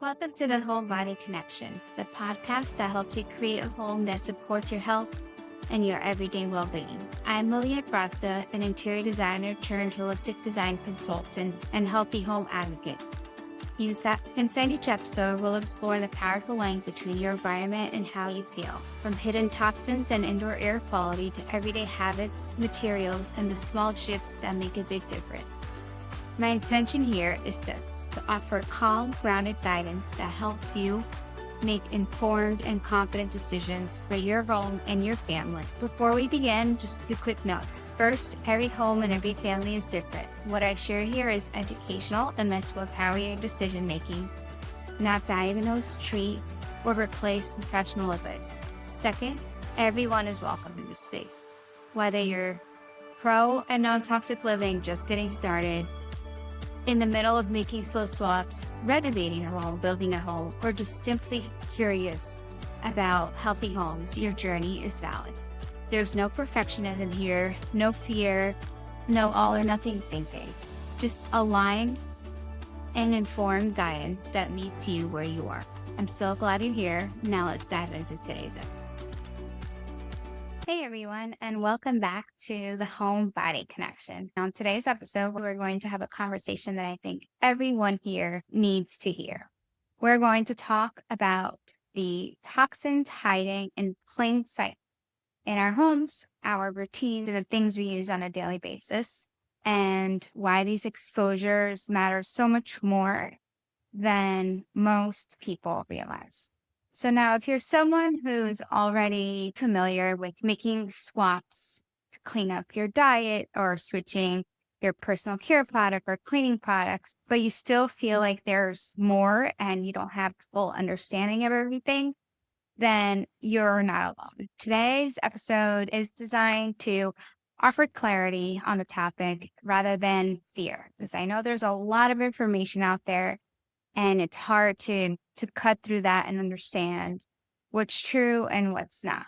Welcome to the Whole Body Connection, the podcast that helps you create a home that supports your health and your everyday well-being. I'm Malia Brasa, an interior designer turned holistic design consultant and healthy home advocate. Inside each episode, we'll explore the powerful link between your environment and how you feel, from hidden toxins and indoor air quality to everyday habits, materials, and the small shifts that make a big difference. My intention here is to offer calm, grounded guidance that helps you make informed and confident decisions for your home and your family. Before we begin, just two quick notes. First, every home and every family is different. What I share here is educational and meant to empower your decision making, not diagnose, treat, or replace professional advice. Second, everyone is welcome in this space. Whether you're pro and non-toxic living, just getting started, in the middle of making slow swaps, renovating a home, building a home, or just simply curious about healthy homes, your journey is valid. There's no perfectionism here, no fear, no all or nothing thinking, just aligned and informed guidance that meets you where you are. I'm so glad you're here. Now let's dive into today's episode. Hey everyone, and welcome back to the Home Body Connection. On today's episode, we're going to have a conversation that I think everyone here needs to hear. We're going to talk about the toxins hiding in plain sight in our homes, our routines, and the things we use on a daily basis, and why these exposures matter so much more than most people realize. So now if you're someone who's already familiar with making swaps to clean up your diet or switching your personal care product or cleaning products, but you still feel like there's more and you don't have full understanding of everything, then you're not alone. Today's episode is designed to offer clarity on the topic rather than fear, because I know there's a lot of information out there and it's hard to cut through that and understand what's true and what's not.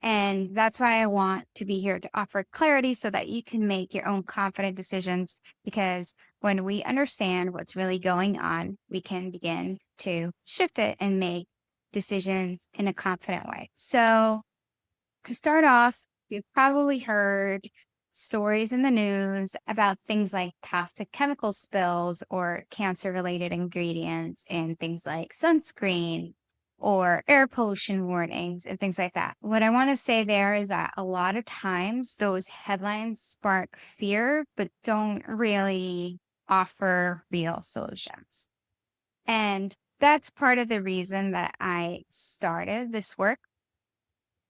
And that's why I want to be here to offer clarity so that you can make your own confident decisions, because when we understand what's really going on, we can begin to shift it and make decisions in a confident way. So to start off, you've probably heard stories in the news about things like toxic chemical spills or cancer-related ingredients in things like sunscreen or air pollution warnings and things like that. What I want to say there is that a lot of times those headlines spark fear, but don't really offer real solutions. And that's part of the reason that I started this work,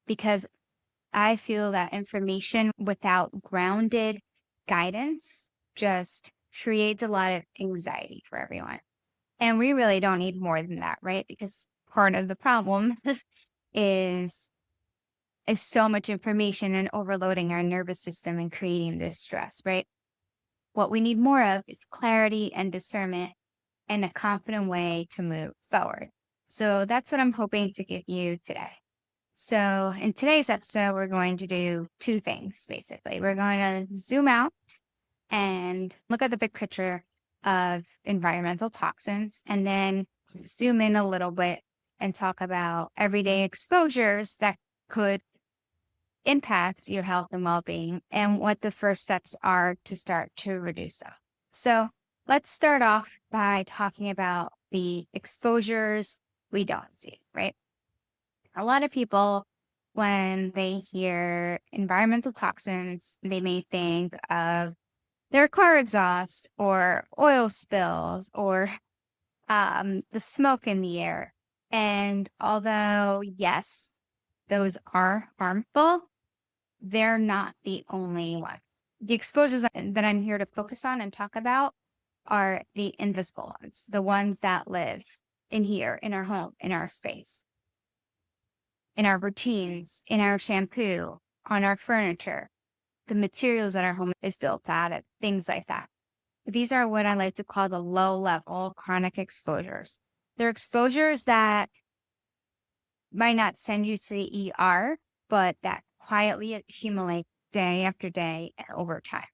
because I feel that information without grounded guidance just creates a lot of anxiety for everyone. And we really don't need more than that, right? Because part of the problem is so much information and overloading our nervous system and creating this stress, right? What we need more of is clarity and discernment and a confident way to move forward. So that's what I'm hoping to give you today. So in today's episode, we're going to do two things, basically. We're going to zoom out and look at the big picture of environmental toxins, and then zoom in a little bit and talk about everyday exposures that could impact your health and well-being and what the first steps are to start to reduce them. So let's start off by talking about the exposures we don't see, right? A lot of people, when they hear environmental toxins, they may think of their car exhaust or oil spills or the smoke in the air. And although, yes, those are harmful, they're not the only ones. The exposures that I'm here to focus on and talk about are the invisible ones, the ones that live in here, in our home, in our space, in our routines, in our shampoo, on our furniture, the materials that our home is built out of, things like that. These are what I like to call the low-level chronic exposures. They're exposures that might not send you to the ER, but that quietly accumulate day after day and over time.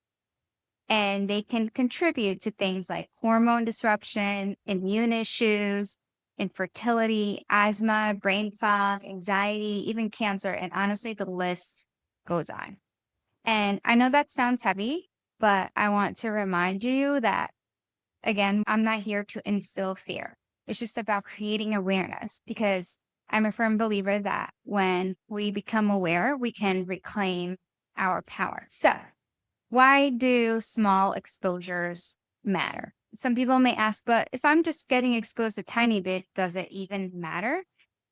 And they can contribute to things like hormone disruption, immune issues, infertility, asthma, brain fog, anxiety, even cancer. And honestly, the list goes on. And I know that sounds heavy, but I want to remind you that, again, I'm not here to instill fear. It's just about creating awareness because I'm a firm believer that when we become aware, we can reclaim our power. So, why do small exposures matter? Some people may ask, but if I'm just getting exposed a tiny bit, does it even matter?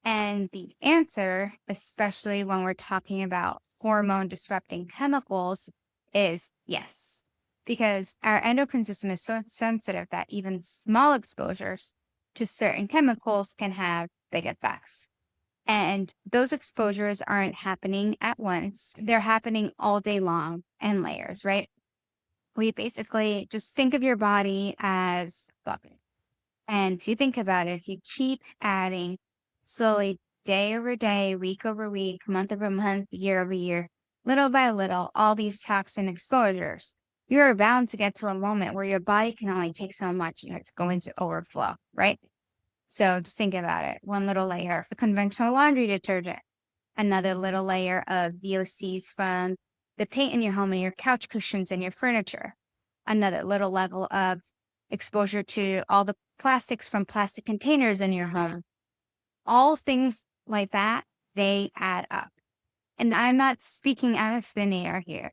And the answer, especially when we're talking about hormone disrupting chemicals, is yes. Because our endocrine system is so sensitive that even small exposures to certain chemicals can have big effects. And those exposures aren't happening at once, they're happening all day long in layers, right? We basically just think of your body as a bucket. And if you think about it, if you keep adding slowly, day over day, week over week, month over month, year over year, little by little, all these toxin exposures, you're bound to get to a moment where your body can only take so much and it's going to overflow, right? So just think about it. One little layer of conventional laundry detergent, another little layer of VOCs from the paint in your home and your couch cushions and your furniture, another little level of exposure to all the plastics from plastic containers in your home. All things like that, they add up. And I'm not speaking out of thin air here.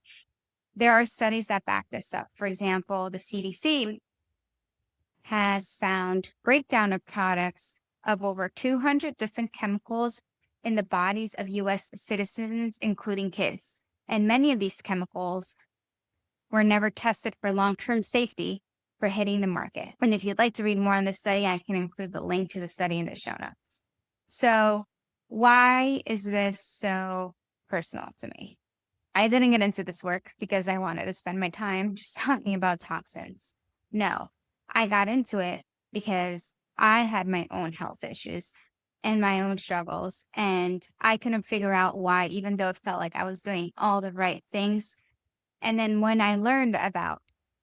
There are studies that back this up. For example, the CDC has found breakdown of products of over 200 different chemicals in the bodies of US citizens, including kids. And many of these chemicals were never tested for long-term safety for hitting the market. And if you'd like to read more on this study, I can include the link to the study in the show notes. So why is this so personal to me? I didn't get into this work because I wanted to spend my time just talking about toxins. No, I got into it because I had my own health issues and my own struggles. And I couldn't figure out why, even though it felt like I was doing all the right things. And then when I learned about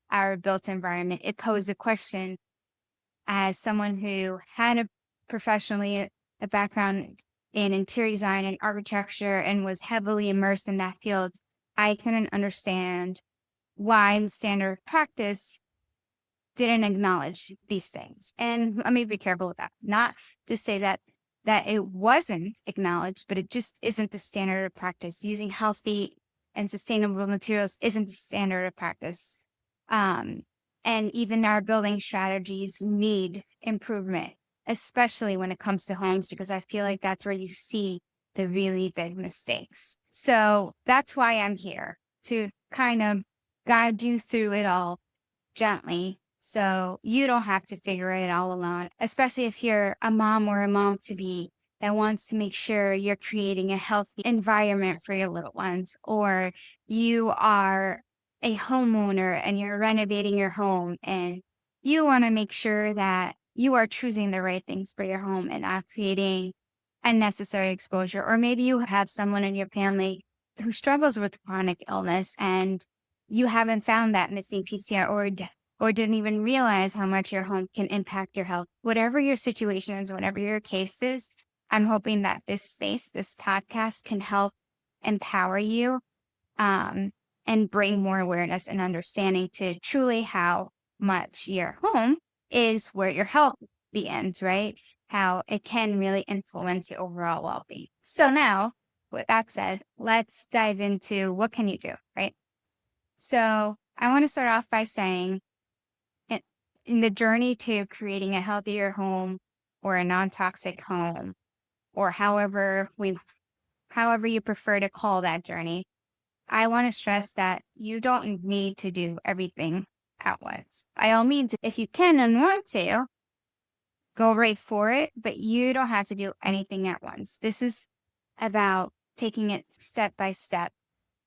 our built environment, it posed a question as someone who had professionally a background in interior design and architecture and was heavily immersed in that field. I couldn't understand why the standard of practice didn't acknowledge these things. And let me be careful with that. Not to say that it wasn't acknowledged, but it just isn't the standard of practice. Using healthy and sustainable materials isn't the standard of practice. And even our building strategies need improvement, especially when it comes to homes, because I feel like that's where you see the really big mistakes. So that's why I'm here, to kind of guide you through it all gently so you don't have to figure it all alone, especially if you're a mom or a mom to be that wants to make sure you're creating a healthy environment for your little ones, or you are a homeowner and you're renovating your home and you want to make sure that you are choosing the right things for your home and not creating unnecessary exposure. Or maybe you have someone in your family who struggles with chronic illness and you haven't found that missing piece yet, or didn't even realize how much your home can impact your health. Whatever your situation is, whatever your case is, I'm hoping that this space, this podcast can help empower you um, and bring more awareness and understanding to truly how much your home is where your health begins, right? How it can really influence your overall well-being. So now, with that said, let's dive into what can you do, right? So I want to start off by saying in the journey to creating a healthier home or a non-toxic home, or however you prefer to call that journey, I want to stress that you don't need to do everything at once. By all means, if you can and want to, go right for it, but you don't have to do anything at once. This is about taking it step by step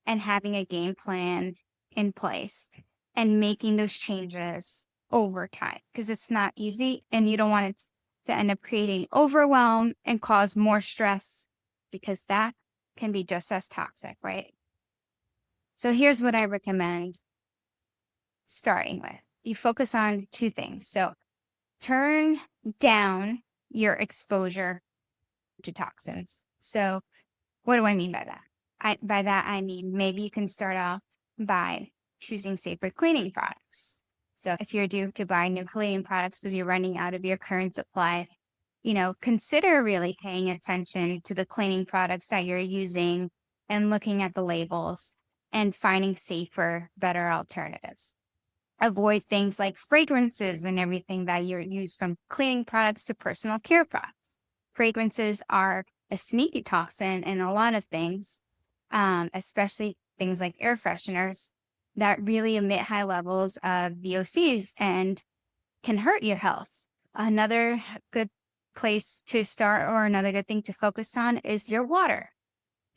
and having a game plan in place and making those changes over time, because it's not easy and you don't want it to end up creating overwhelm and cause more stress, because that can be just as toxic, right? So here's what I recommend starting with. You focus on two things. So turn down your exposure to toxins. So what do I mean by that? By that, I mean, maybe you can start off by choosing safer cleaning products. So if you're due to buy new cleaning products because you're running out of your current supply, consider really paying attention to the cleaning products that you're using and looking at the labels and finding safer, better alternatives. Avoid things like fragrances and everything that you use, from cleaning products to personal care products. Fragrances are a sneaky toxin in a lot of things, especially things like air fresheners that really emit high levels of VOCs and can hurt your health. Another good place to start, or another good thing to focus on, is your water.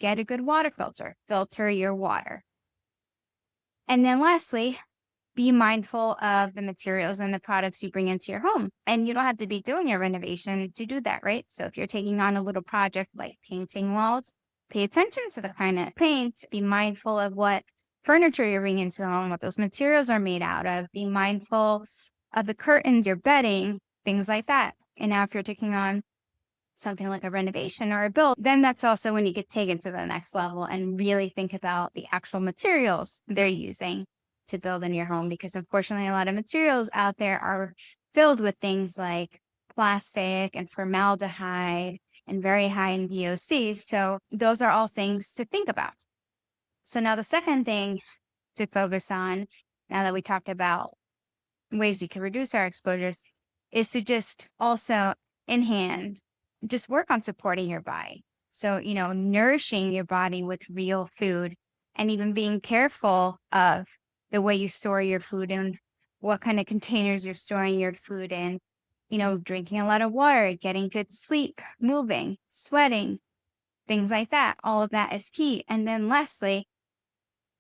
Get a good water filter. Filter your water. And then lastly, be mindful of the materials and the products you bring into your home. And you don't have to be doing a renovation to do that, right? So if you're taking on a little project like painting walls, pay attention to the kind of paint. Be mindful of what furniture you're bringing into the home, what those materials are made out of. Be mindful of the curtains, your bedding, things like that. And now if you're taking on something like a renovation or a build, then that's also when you get taken to the next level and really think about the actual materials they're using to build in your home. Because unfortunately, a lot of materials out there are filled with things like plastic and formaldehyde and very high in VOCs. So those are all things to think about. So now the second thing to focus on, now that we talked about ways we can reduce our exposures, is to just also in hand, just work on supporting your body. So, nourishing your body with real food, and even being careful of the way you store your food and what kind of containers you're storing your food in. Drinking a lot of water, getting good sleep, moving, sweating, things like that. All of that is key. And then lastly,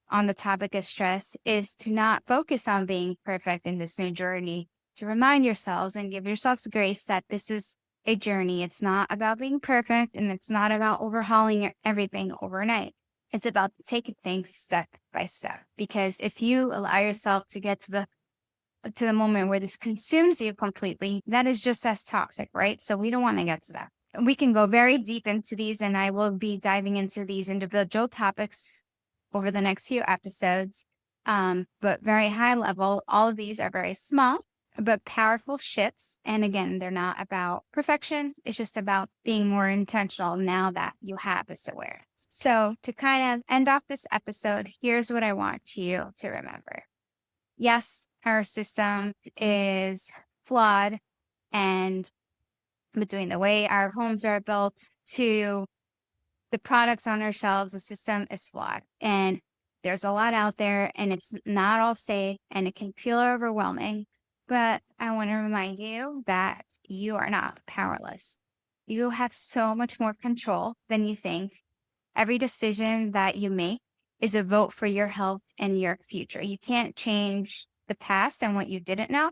on the topic of stress, is to not focus on being perfect in this new journey, to remind yourselves and give yourselves grace that this is a journey. It's not about being perfect, and it's not about overhauling everything overnight. It's about taking things step by step. Because if you allow yourself to get to the moment where this consumes you completely, that is just as toxic, right? So we don't want to get to that. We can go very deep into these, and I will be diving into these individual topics over the next few episodes. But very high level, all of these are very small but powerful shifts. And again, they're not about perfection. It's just about being more intentional now that you have this awareness. So to kind of end off this episode, here's what I want you to remember. Yes, our system is flawed, and between the way our homes are built to the products on our shelves, the system is flawed. And there's a lot out there, and it's not all safe, and it can feel overwhelming. But I want to remind you that you are not powerless. You have so much more control than you think. Every decision that you make is a vote for your health and your future. You can't change the past and what you didn't know,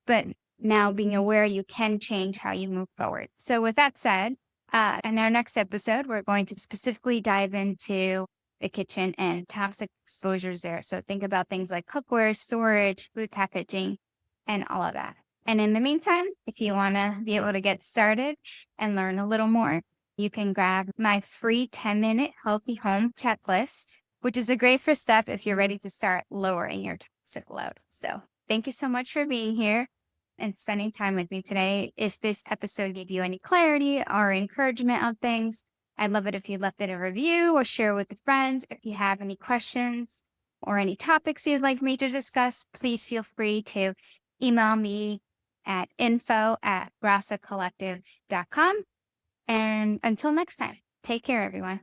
but now being aware, you can change how you move forward. So with that said, in our next episode, we're going to specifically dive into the kitchen and toxic exposures there. So think about things like cookware, storage, food packaging, and all of that. And in the meantime, if you want to be able to get started and learn a little more, you can grab my free 10-minute healthy home checklist, which is a great first step if you're ready to start lowering your toxic load. So thank you so much for being here and spending time with me today. If this episode gave you any clarity or encouragement on things, I'd love it if you left it a review or share with a friend. If you have any questions or any topics you'd like me to discuss, please feel free to email me at info@grassacollective.com. And until next time, take care, everyone.